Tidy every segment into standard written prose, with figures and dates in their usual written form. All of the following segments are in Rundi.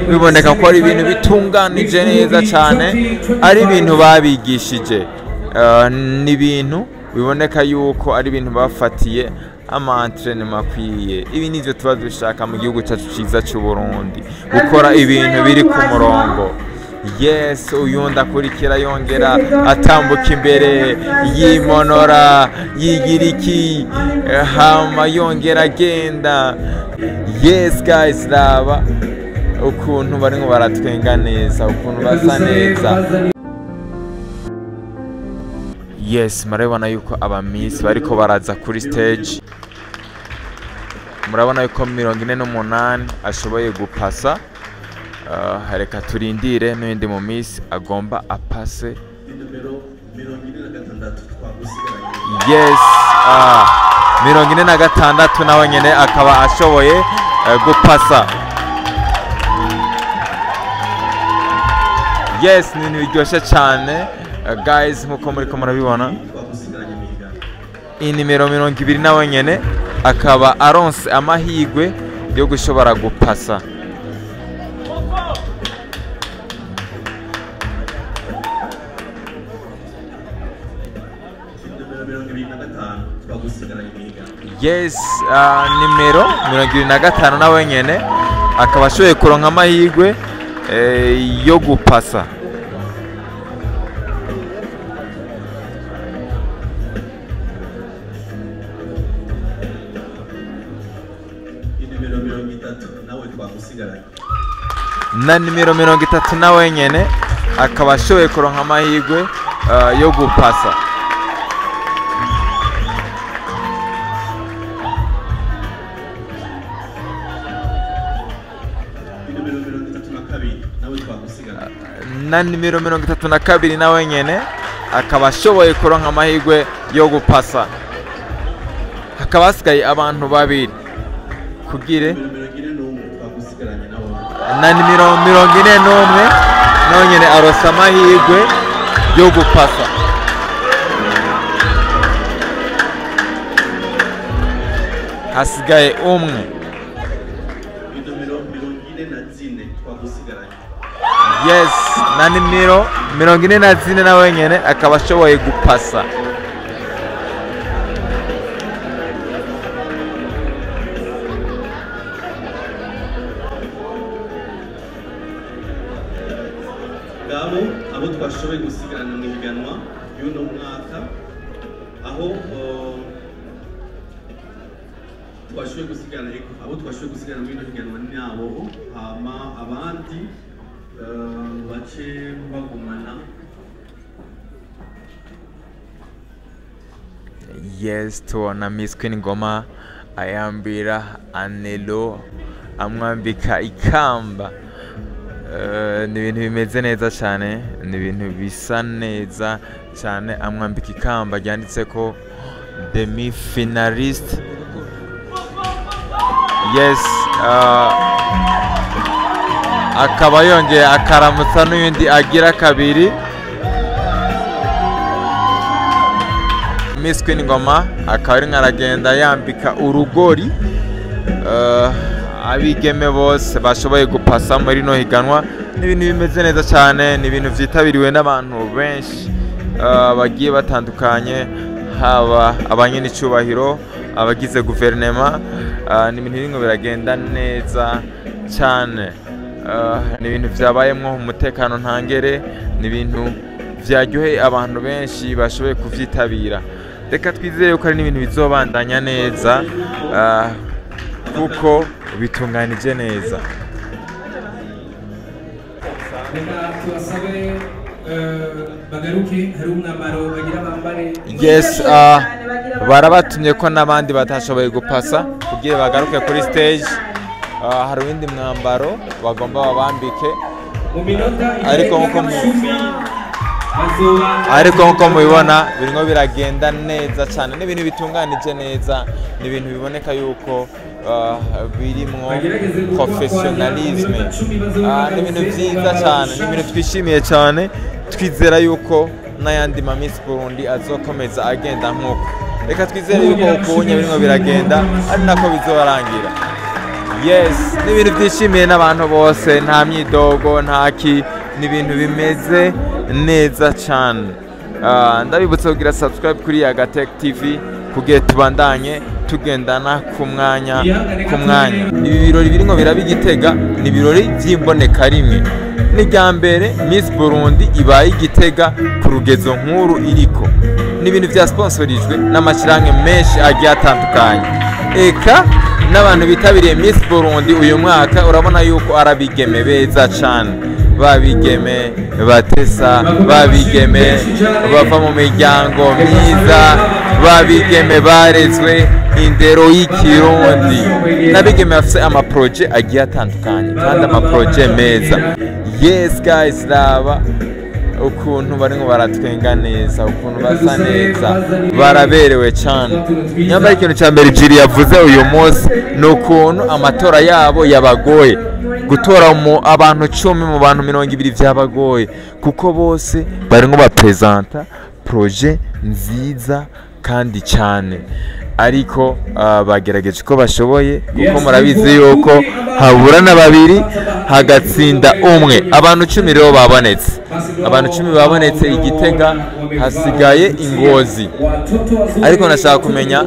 biboneka ko ari ibintu bitunganije neza cyane, ari ibintu babigishije, ni ibintu biboneka yuko ari ibintu bafatiye ama-entraînement akwiye. Ibi nivyo tuba dushaka mu gihugu cyacu cyiza cy'u Burundi, gukora ibintu biri ku murongo. Yes, uyundi akurikira yongera atambuka imbere yimonora yigira iki hama yongera agenda. Yes guys, raba ukuntu barimo baratwenga neza, ukuntu basa neza. Yes, murabona yuko abamisi bariko baraza kuri stage, murabona yuko 48 ashoboye gupasa. Reka turindire n'indi mu misi agomba apase. Yes, 46 nawe nyene akaba ashoboye gupasa. Yes, ni biryoshye cyane guys, nkuko muriko murabibona. Inimero 20 nawe nyene akaba aronse amahigwe yo gushobora gupasa. Yes, nimero 25 nawe nyene akaba ashoboye kuronka amahigwe yo gupasa. Na nimero 30 nawe nyene akaba ashoboye kuronka amahigwe yo gupasa. Na nimero 32 nawe nyene akaba ashoboye kuronka amahigwe yo gupasa. Hakaba hasigaye abantu babiri kugire na nimero 41 nawe nyene arosa amahigwe yo gupasa. Hasigaye umwe. Yes, na nimero 44 nawe nyene akaba ashoboye gupasa. Gabo abo twashoboye gusigarana mu higanwa y'uno mwaka, aho twashoboye gusigarana mu higanwa n'abo hama abandi bace bagumana. Yes, tubona Miss Queen Ngoma ayambira Anelo amwambika ikamba. Ni ibintu bimeze neza cyane, ni ibintu bisa neza cyane. Amwambika ikamba ryanditse ko demi finalist. Yes, akaba yongeye akaramutsa n'undi agira kabiri. Miss Queen Ngoma akaba ari aragenda yambika urugori abigeme bose bashoboye gupasa muri no higanwa. Ni ibintu bimeze neza cyane, ni ibintu vyitabiriwe n'abantu benshi bagiye batandukanye, haba abanyene icubahiro, abagize guverinema. Ni ibintu bimwe biragenda neza cyane. Ni ibintu vyabayemwo umutekano ntangere, ni ibintu vyaryoheye abantu benshi bashoboye kuvyitabira. Reka twizere ko ari n'ibintu bizobandanya neza kuko bitunganije neza. Yes, barabatumye ko n'abandi batashoboye gupasa kugira bagaruke kuri stage. Hari uwindi mwambaro bagomba babambike, ariko nkuko ariko nkuko mubibona birimo biragenda neza cyane, n'ibintu bitunganije neza, n'ibintu biboneka yuko birimo professionalisme, n'ibintu byiza cyane, n'ibintu twishimiye cyane. Twizera yuko n'ayandi ma Miss Burundi azokomeza agenda nkuko, reka twizere yuko ukunye birimo biragenda ari nako bizorangira. Yes, n'ibintu byishimiye n'abantu bose, nta myidogo ntaki, n'ibintu bimeze neza cyane. Ndabibutse kugira subscribe kuri Yagatech TV kugiye tubandanye tugendana ku mwanya. Ibi birori birimo birabigitega ni birori by'imboneka rimwe, n'irya mbere Miss Burundi ibaye igitega ku rugezo nkuru iriko, n'ibintu bya sponsorijwe n'amashyirahamwe menshi agiye atandukanye. Eka n'abantu bitabiriye Miss Burundi uyu mwaka urabona yuko arabigeme beza cyane, babigeme batesa, babigeme bava mu miryango myiza, babigeme barezwe indero y'ikirundi, n'abigeme bafite amaproje agiye atandukanye kandi amaproje meza. Yes guys, raba ukuntu barimo baratwenga neza, ukuntu basa neza, baraberewe cyane. Nyamara ikintu cya mbere Jiri yavuze uyu munsi ni ukuntu amatora yabo yabagoye, gutora abantu 10 mu bantu 20 byabagoye, kuko bose barimo bapresenta projet nziza kandi cyane, ariko bagerageje ko bashoboye, kuko murabizi yuko haburana babiri hagatsinda umwe. Abantu 10 rero babonetse, abantu 10 babonetse igitega, hasigaye Ingozi. Ariko nashaka kumenya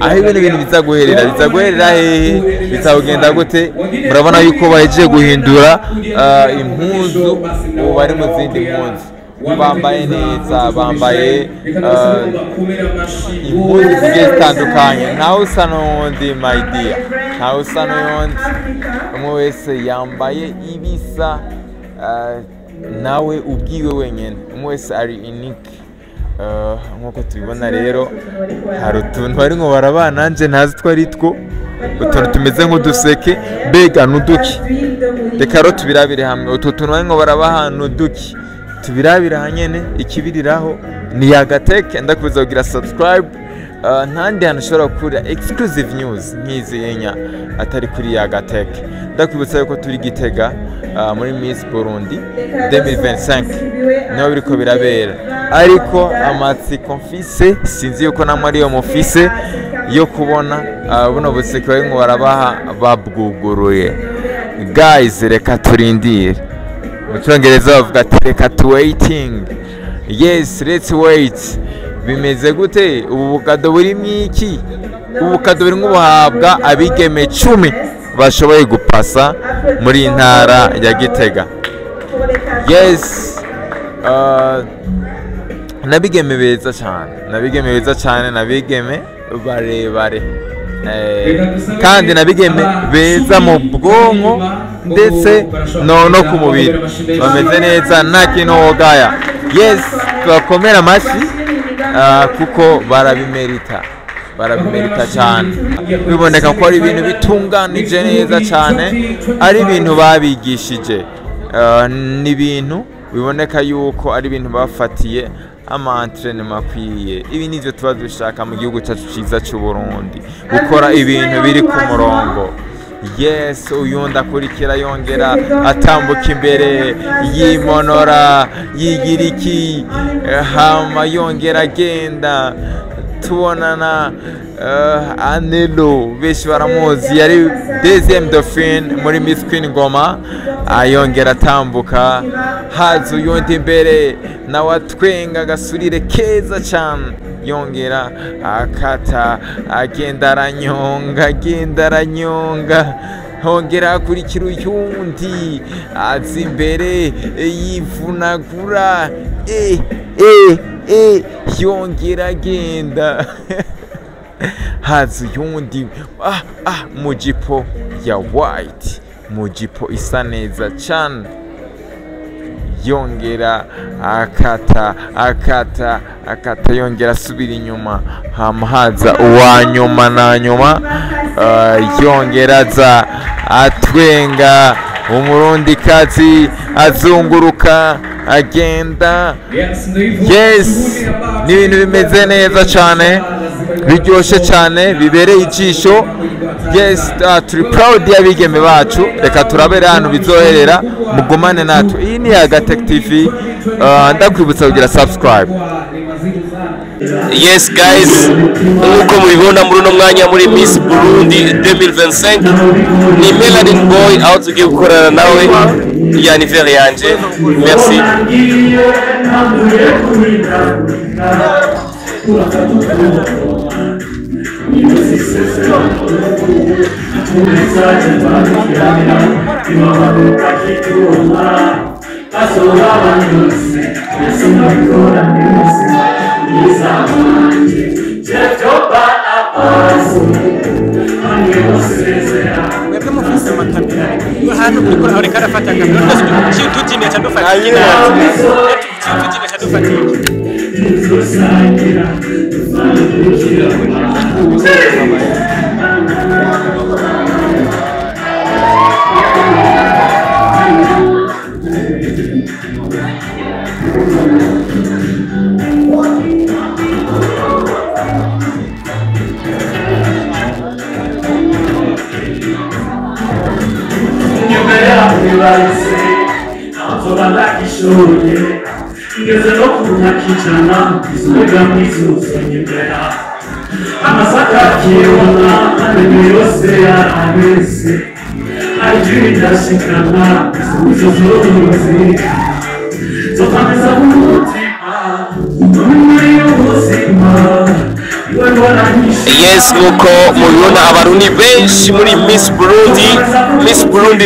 aho ibintu biza guherera hehe, bizagenda gute? Murabona yuko bahejeje guhindura impuzu, bari mu zindi mpuzu, bambaye neza, bambaye impuzu zigiye zitandukanye, ntawe usa n'uwundi my dear, ntawe usa n'uwundi, umwe wese yambaye ibisa, nawe ubwiwe wenyine, umwe wese ari unique. Nkuko tubibona rero hari utuntu barimo barabana, nanje ntazi twari two, utuntu tumeze nk'uduseke, mbega n'uduki. Reka rero tubirabire hamwe, utu tuntu barimo barabaha n'uduki, tubirabira hanyene. Ikibiriraho ni Yagatech, ndakubiza kugira subscribe, ntandi hantu ushobora gukura exclusive news nk'izi enya atari kuri Yagatech. Ndakwibutsa yuko turi Gitega muri Miss Burundi 2025 niho biriko birabera, ariko amatsiko mfise sinzi yuko namwe ariyo mufise yo kubona buno buseke barimo barabaha babwuguruye. Guys, reka turindire, mu Cyongereza bavuga ati reka tu waiting. Yes, let's wait. Bimeze gute? Ubu bukado burimo iki? Ubu bukado burimo buhabwa abigeme 10 bashoboye gupasa muri intara ya Gitega. Yes, nabigeme beza cyane, nabigeme beza cyane, nabigeme barebare, kandi nabigeme beza mu bwonko ndetse no ku mubiri, bameze neza nta kintu wogaya. Yes, twakomera amashyi kuko barabimerita cyane, biboneka ko ari ibintu bitunganije neza cyane, ari ibintu babigishije, n'ibintu biboneka yuko ari ibintu bafatiye ama-entraînement akwiye. Ibi nivyo tuba dushaka mu gihugu cyacu cyiza cy'u Burundi, gukora ibintu biri ku murongo. Yes, uyu ndakurikira yongera atambuka imbere yimonora, yigiriki, hama yongera agenda. Tubonana Anelo, benshi baramuzi, yari deuxième dauphine muri Miss Queen Ngoma, ayongera atambuka. Haza uyundi imbere nawe atwenga agasubire keza cyane, yongera akata, agenda aranyonga, hongera akurikira uyundi, aza imbere yivunagura, yongera agenda. Haza uyundi mu jipo ya white, mu jipo isa neza cyane, yongera akata, yongera asubira inyuma. Haza uwanyuma na nyuma, yongera aza atwenga, umurundikazi azunguruka agenda. Yes, ni ibintu bimeze neza cyane, biryoshye cyane, bibereye ijisho. Yes, turi proud y'abigeme bacu. Reka turabere hano bizoherera, mugumane natwe. Iyi ni Agatech TV. Ndakwibutsa kugira subscribe. Yes guys, nkuko mubibona muri uno mwanya muri Miss Burundi 2025 ni Melanin Boy aho tugiye gukorana nawe ya anniversaire yanje. Merci. Yes, nuko mubibona abarundi benshi muri Miss Burundi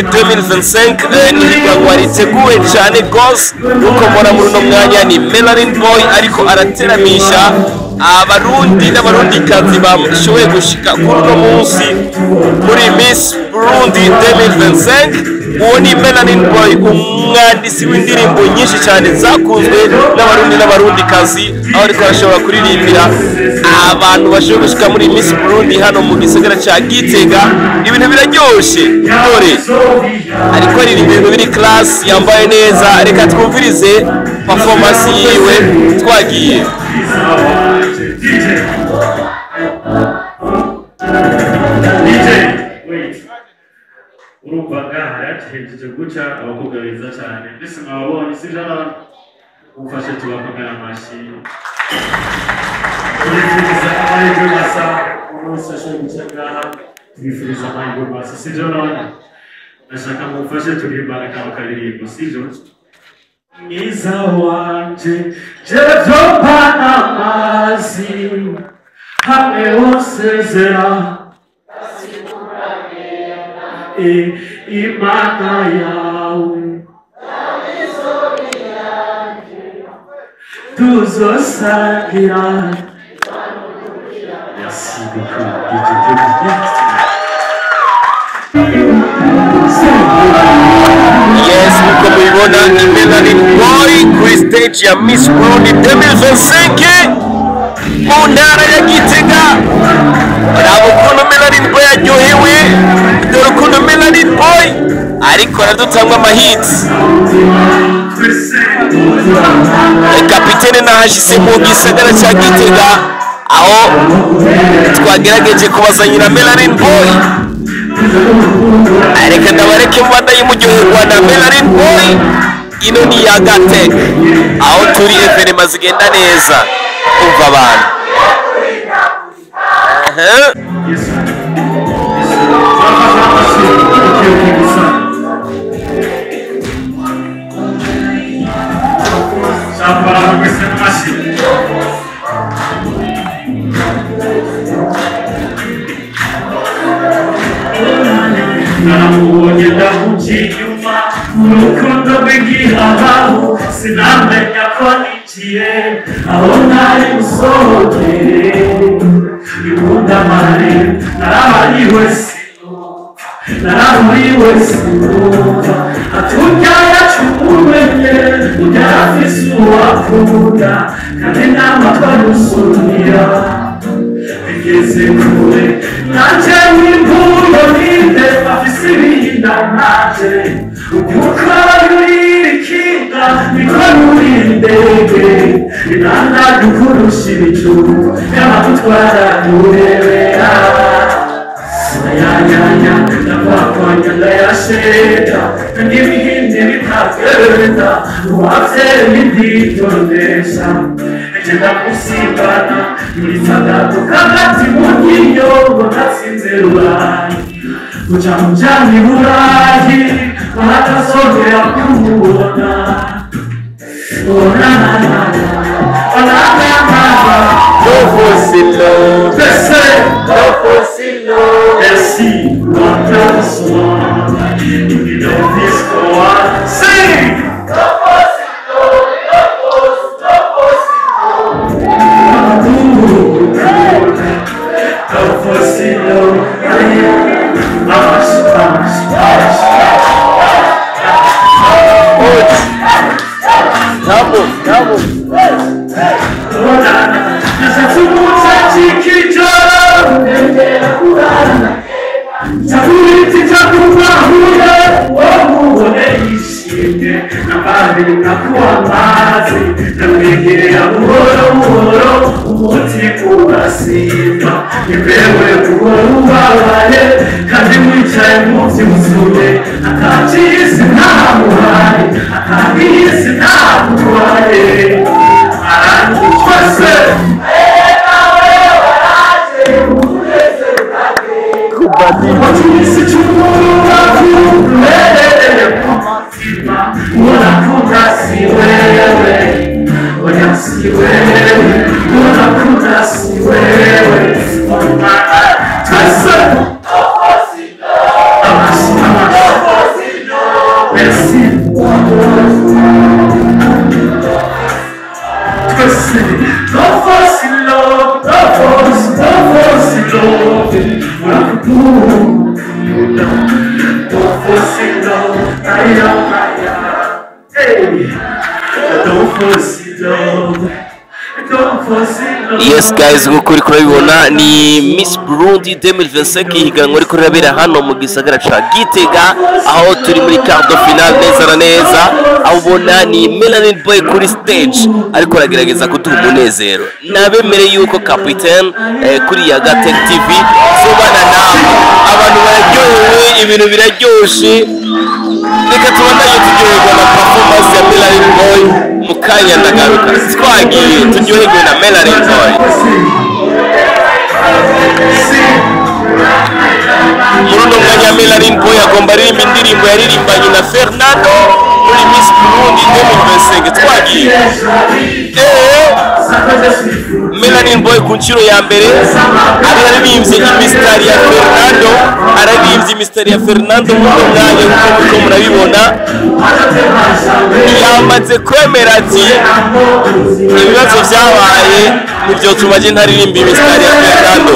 2025 ni higanwa riteguwe cyane gose. Nuko mbona muri uno mwanya ni Melanin Boy ariko arateramisha abarundi n'abarundikazi bashoboye gushika kuri uno munsi muri Miss Burundi 2025. Uwo ni Melanin Boy, umwandisi w'indirimbo nyinshi cyane zakunzwe n'abarundi n'abarundikazi, aho ariko bashobora kuririmbira abantu bashoboye gushika muri Miss Burundi hano mu gisagara cya Gitega. Ibintu biraryoshe, dore ariko aririmba ibintu biri class, yambaye neza. Reka twumvirize performance yiwe, twagiye. Urumvaga harakejeje guca abakobwa beza cyane. Mbese mwabonye sivyo ufashe tubakomera amashi. Tubifuriza amahirwe masa umunsi ashoboye guca ngaha. Tubifuriza amahirwe masa sivyo none. Ndashaka mufashe turimbana kama karirimbo sivyo. Mwiza wanje jevyo pana mazi hamwe wosezera imana yawe tuzosangira. Merci beaucoup. Yes, nuko mubibona ni Melanin Boy kuri stage ya Miss Burundi 2025 mu ntara ya Gitega. Urabo ukuntu Melanin Boy aryohewe, dore ukuntu Melanin Boy ariko aradutanga amahits. Kapitene nahashise mu gisagara cya Gitega aho twagerageje kubazanyira Melanin Boy. Reka ndabareke mbanda y'umuryoherwa na Melanin Boy. Ino ni Agatech aho turi evenema zigenda neza kumva abantu. Urukundo rw'igihahabu sinamenya ko niciye aho ntari gusohokere ikunda mare narabariwe sinumva aturya yacumumenye ujya afise uwakunda kandi n'amatwa nusumira bigeze kure nanje w'impuyo ninde afise ibihinda nanje inanga dukurusha ibicu y'amatwara durebera ayanyanya ndakwakanya ndayasheta n'ibihindi bitagenda uwavyeyi nditondesha egenda kusimbana ibitagatu kagati mu nyinyogo natsinze rurayi kuja mujani burayi batasongera kumubona Merci, Yes guys, nkuko uri kurabibona ni Miss Burundi 2025 ihiganwa riko rirabera hano mu gisagara ca Gitega, aho turi muri quart de finale neza na neza. Aho ubona ni Melanin Boy kuri stage ariko aragerageza kuduha umunezero. Nabemere yuko capitaine kuri ya Gatech TV sobana namwe abantu bararyohewe, ibintu biraryoshe. Reka tubandanye turyoherwa na performance ya Melanin Boy. Mukanya ndagaruka twagiye turyoherwe na Melanin Boy. Muruno mwanya Melanin Boy agomba aririmba indirimbo yaririmbanye na Fernando muri Miss Burundi 2025 twagiye. Melanin Boy ku nshuro ya mbere araririmbye imistari ya Fernando, araririmbye imistari ya Fernando mu mwanya uko murabibona. Yamaze kwemera ati ibibazo byabaye nibyo tumaje ntaririmba imistari ya Fernando.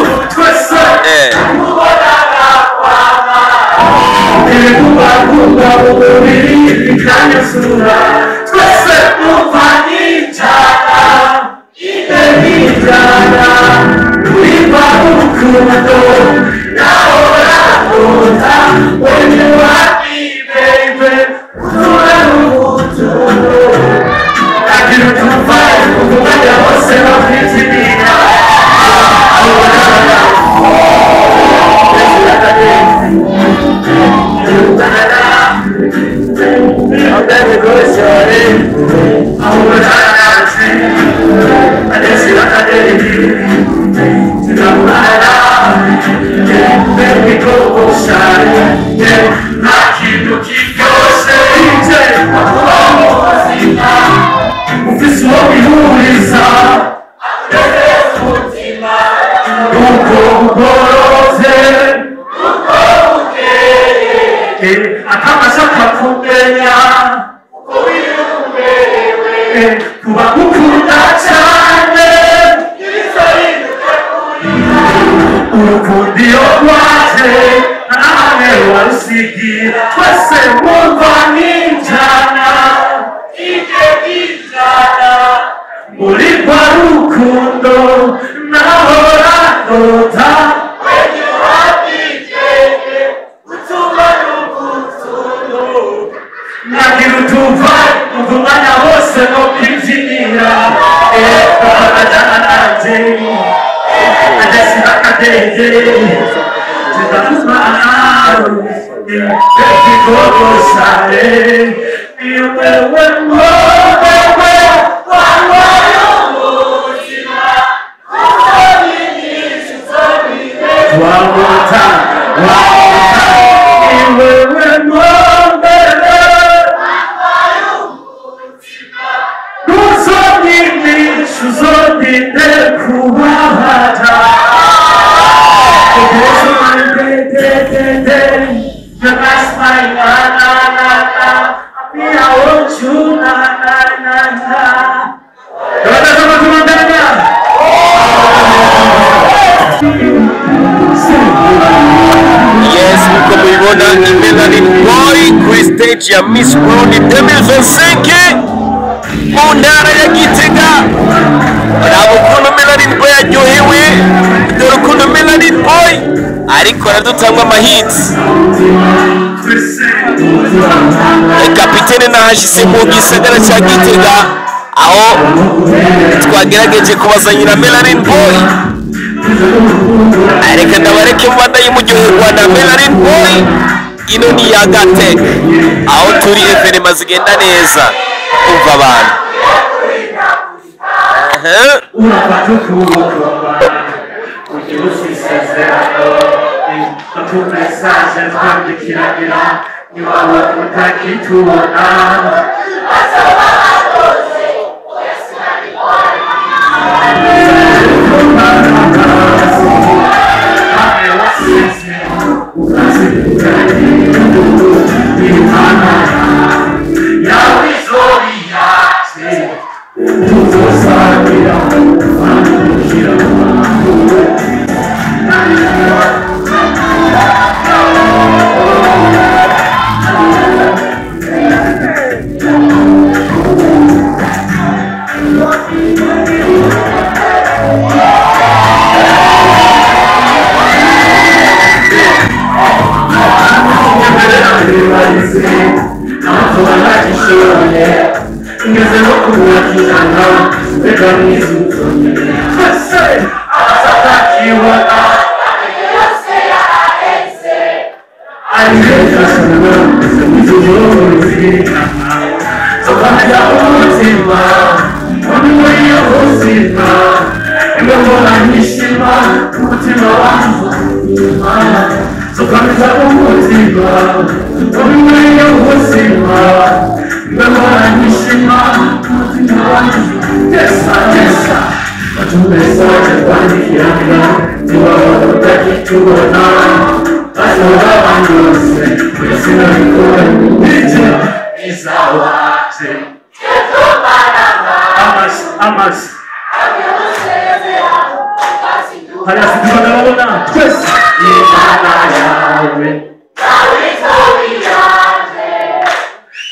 Nagirutumva umwanya wose no kwinjira ya Miss Burundi 2025 mu ntara ya Gitega. Uraba ukuntu Melanin Boy aryohewe, dore ukuntu Melanin Boy ariko aradutanga amahitsi. Kapitene nahashise mu gisagara cya Gitega aho twagerageje kubazanyira Melanin Boy. Areka ndabareke mbanda y'umuryoherwa na Melanin Boy. Ino ni ya Gatek aho turi evenema zigenda neza kumva abantu.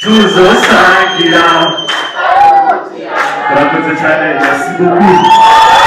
Tuzosangira. Murakoze cyane, merci beaucoup.